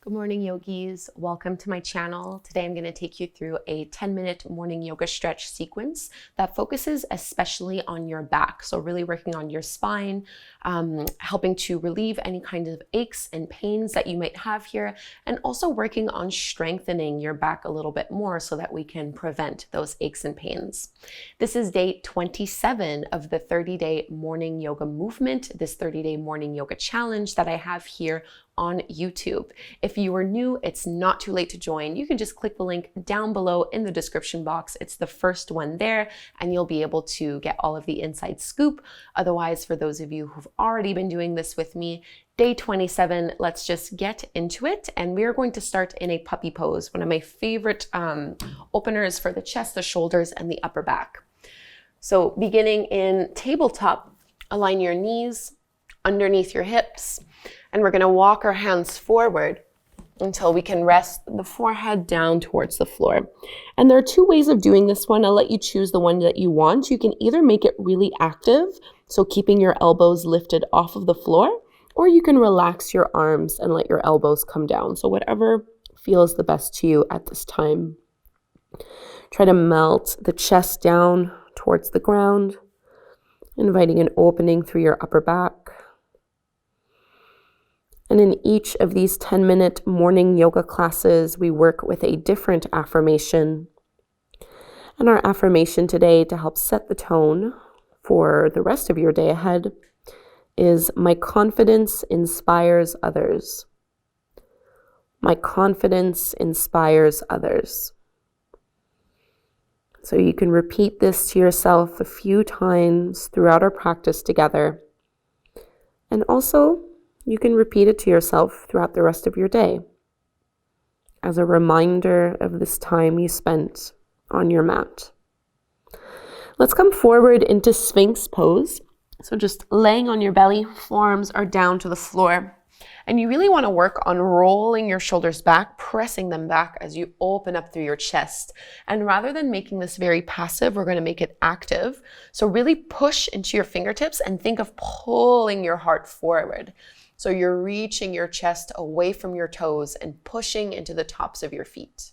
Good morning, yogis. Welcome to my channel. Today I'm going to take you through a 10-minute morning yoga stretch sequence that focuses especially on your back. So really working on your spine, helping to relieve any kind of aches and pains that you might have here, and also working on strengthening your back a little bit more so that we can prevent those aches and pains. This is day 27 of the 30-day morning yoga movement, this 30-day morning yoga challenge that I have here on YouTube. If you are new, it's not too late to join. You can just click the link down below in the description box. It's the first one there, and you'll be able to get all of the inside scoop. Otherwise, for those of you who've already been doing this with me, day 27, let's just get into it. And we are going to start in a puppy pose, one of my favorite openers for the chest, the shoulders, and the upper back. So beginning in tabletop, align your knees underneath your hips, and we're going to walk our hands forward until we can rest the forehead down towards the floor. And there are two ways of doing this one. I'll let you choose the one that you want. You can either make it really active, so keeping your elbows lifted off of the floor, or you can relax your arms and let your elbows come down. So whatever feels the best to you at this time. Try to melt the chest down towards the ground, inviting an opening through your upper back. And in each of these 10-minute morning yoga classes, we work with a different affirmation. And our affirmation today, to help set the tone for the rest of your day ahead, is my confidence inspires others. My confidence inspires others. So you can repeat this to yourself a few times throughout our practice together. And also, you can repeat it to yourself throughout the rest of your day as a reminder of this time you spent on your mat. Let's come forward into Sphinx pose. So just laying on your belly, forearms are down to the floor. And you really want to work on rolling your shoulders back, pressing them back as you open up through your chest. And rather than making this very passive, we're going to make it active. So really push into your fingertips and think of pulling your heart forward. So you're reaching your chest away from your toes and pushing into the tops of your feet.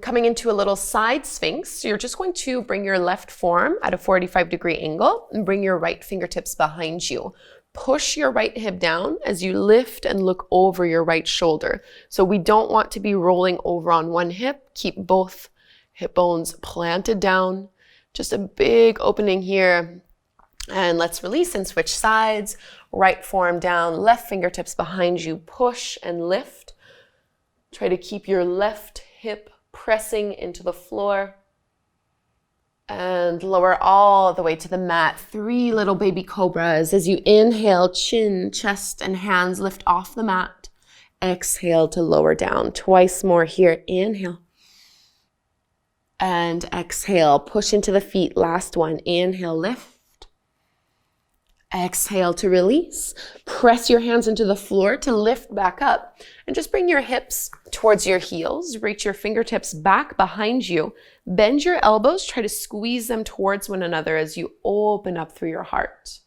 Coming into a little side Sphinx, you're just going to bring your left forearm at a 45-degree angle and bring your right fingertips behind you. Push your right hip down as you lift and look over your right shoulder. So we don't want to be rolling over on one hip. Keep both hip bones planted down. Just a big opening here. And let's release and switch sides. Right forearm down, left fingertips behind you. Push and lift. Try to keep your left hip pressing into the floor. And lower all the way to the mat. 3 little baby cobras. As you inhale, chin, chest, and hands lift off the mat. Exhale to lower down. Twice more here. Inhale. And exhale. Push into the feet. Last one. Inhale, lift. Exhale to release. Press your hands into the floor to lift back up. And just bring your hips towards your heels. Reach your fingertips back behind you. Bend your elbows. Try to squeeze them towards one another as you open up through your heart.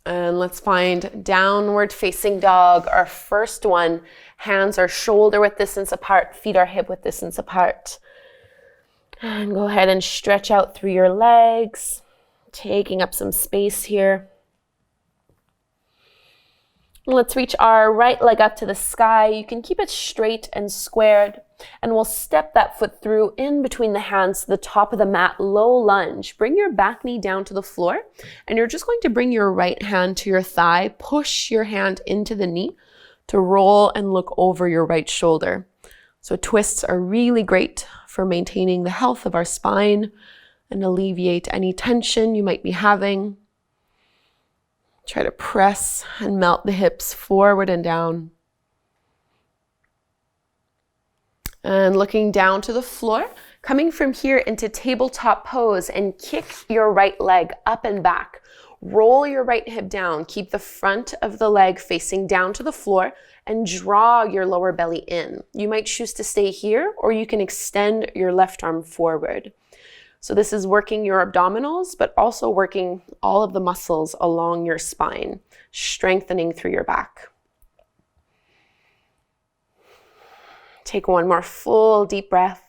And let's find downward facing dog. Our first one. Hands are shoulder width distance apart. Feet are hip width distance apart. And go ahead and stretch out through your legs, taking up some space here. Let's reach our right leg up to the sky. You can keep it straight and squared, and we'll step that foot through in between the hands to the top of the mat, low lunge. Bring your back knee down to the floor, and you're just going to bring your right hand to your thigh, push your hand into the knee to roll and look over your right shoulder. So twists are really great for maintaining the health of our spine and alleviate any tension you might be having. Try to press and melt the hips forward and down. And looking down to the floor, coming from here into tabletop pose, and kick your right leg up and back. Roll your right hip down. Keep the front of the leg facing down to the floor and draw your lower belly in. You might choose to stay here, or you can extend your left arm forward. So this is working your abdominals, but also working all of the muscles along your spine, strengthening through your back. Take one more full deep breath.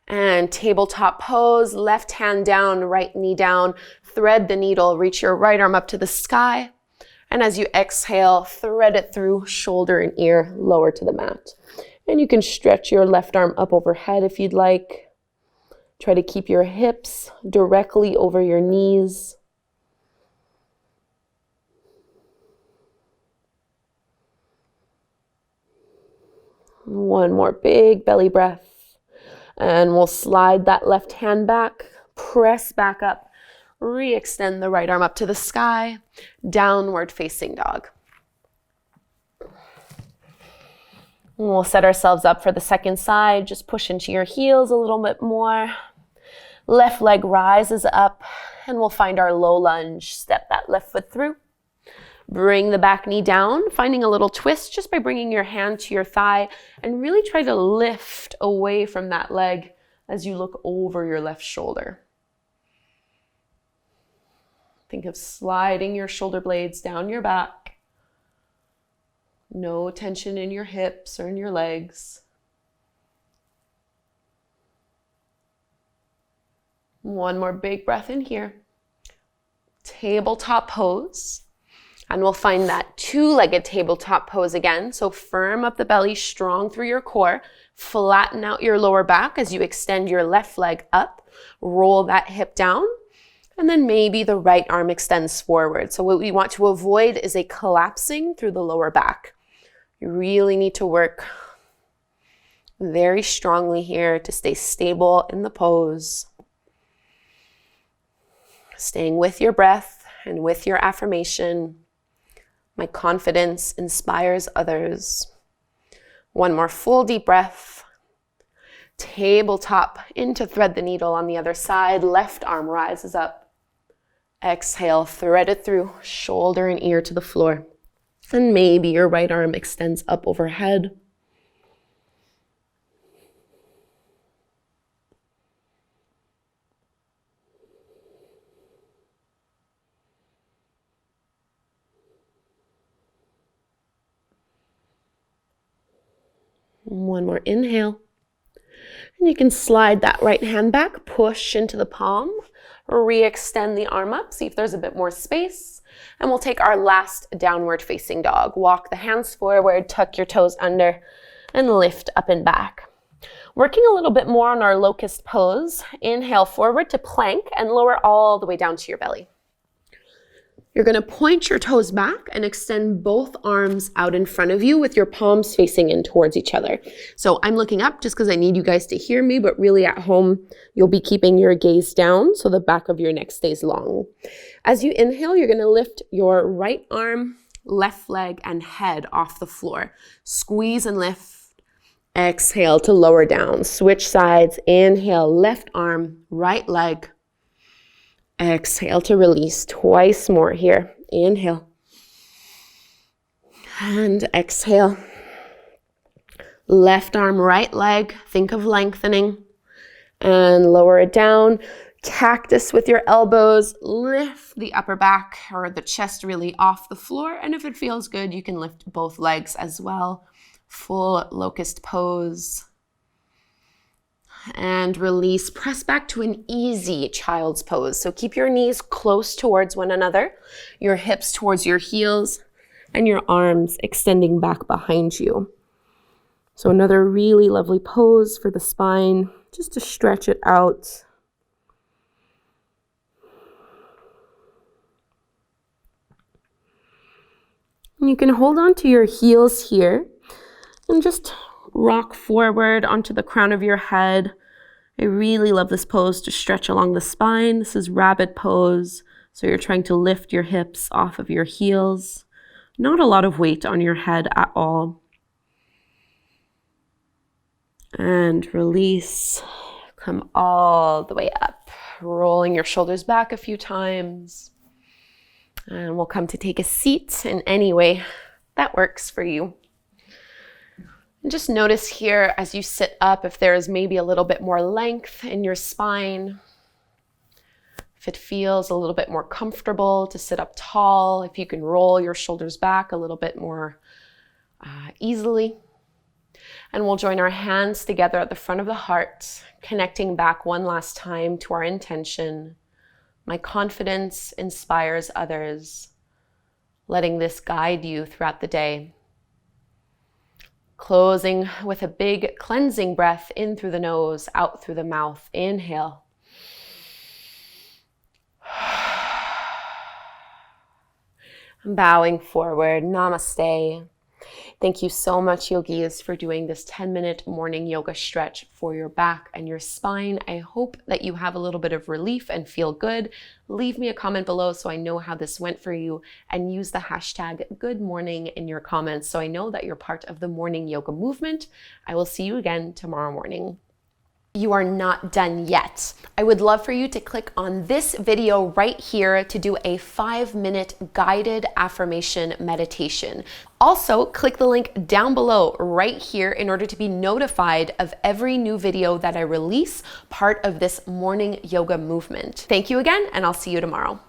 And tabletop pose, left hand down, right knee down, thread the needle, reach your right arm up to the sky. And as you exhale, thread it through shoulder and ear, lower to the mat. And you can stretch your left arm up overhead if you'd like. Try to keep your hips directly over your knees. One more big belly breath. And we'll slide that left hand back, press back up, re-extend the right arm up to the sky, downward facing dog. And we'll set ourselves up for the second side. Just push into your heels a little bit more. Left leg rises up, and we'll find our low lunge. Step that left foot through. Bring the back knee down, finding a little twist just by bringing your hand to your thigh and really try to lift away from that leg as you look over your left shoulder. Think of sliding your shoulder blades down your back. No tension in your hips or in your legs. One more big breath in here. Tabletop pose. And we'll find that two-legged tabletop pose again. So firm up the belly, strong through your core. Flatten out your lower back as you extend your left leg up. Roll that hip down. And then maybe the right arm extends forward. So what we want to avoid is a collapsing through the lower back. You really need to work very strongly here to stay stable in the pose. Staying with your breath and with your affirmation. My confidence inspires others. One more full deep breath. Tabletop into thread the needle on the other side. Left arm rises up. Exhale, thread it through, shoulder and ear to the floor. And maybe your right arm extends up overhead. One more inhale. And you can slide that right hand back, push into the palm, re-extend the arm up, see if there's a bit more space. And we'll take our last downward facing dog. Walk the hands forward, tuck your toes under, and lift up and back. Working a little bit more on our locust pose. Inhale forward to plank and lower all the way down to your belly. You're going to point your toes back and extend both arms out in front of you with your palms facing in towards each other. So I'm looking up just because I need you guys to hear me, but really at home, you'll be keeping your gaze down so the back of your neck stays long. As you inhale, you're going to lift your right arm, left leg, and head off the floor. Squeeze and lift. Exhale to lower down. Switch sides. Inhale, left arm, right leg. Exhale to release. Twice more here. Inhale. And exhale. Left arm, right leg. Think of lengthening. And lower it down. Cactus with your elbows. Lift the upper back or the chest really off the floor. And if it feels good, you can lift both legs as well. Full locust pose. And release. Press back to an easy child's pose. So keep your knees close towards one another, your hips towards your heels, and your arms extending back behind you. So another really lovely pose for the spine, just to stretch it out. And you can hold on to your heels here and just rock forward onto the crown of your head. I really love this pose to stretch along the spine. This is rabbit pose. So you're trying to lift your hips off of your heels. Not a lot of weight on your head at all. And release. Come all the way up. Rolling your shoulders back a few times. And we'll come to take a seat in any way that works for you. And just notice here as you sit up if there is maybe a little bit more length in your spine. If it feels a little bit more comfortable to sit up tall, if you can roll your shoulders back a little bit more easily. And we'll join our hands together at the front of the heart, connecting back one last time to our intention. My confidence inspires others, letting this guide you throughout the day. Closing with a big cleansing breath in through the nose, out through the mouth. Inhale. Bowing forward, namaste. Thank you so much, yogis, for doing this 10-minute morning yoga stretch for your back and your spine. I hope that you have a little bit of relief and feel good. Leave me a comment below so I know how this went for you, and use the hashtag #GoodMorning in your comments so I know that you're part of the morning yoga movement. I will see you again tomorrow morning. You are not done yet. I would love for you to click on this video right here to do a 5-minute guided affirmation meditation. Also, click the link down below right here in order to be notified of every new video that I release, part of this morning yoga movement. Thank you again, and I'll see you tomorrow.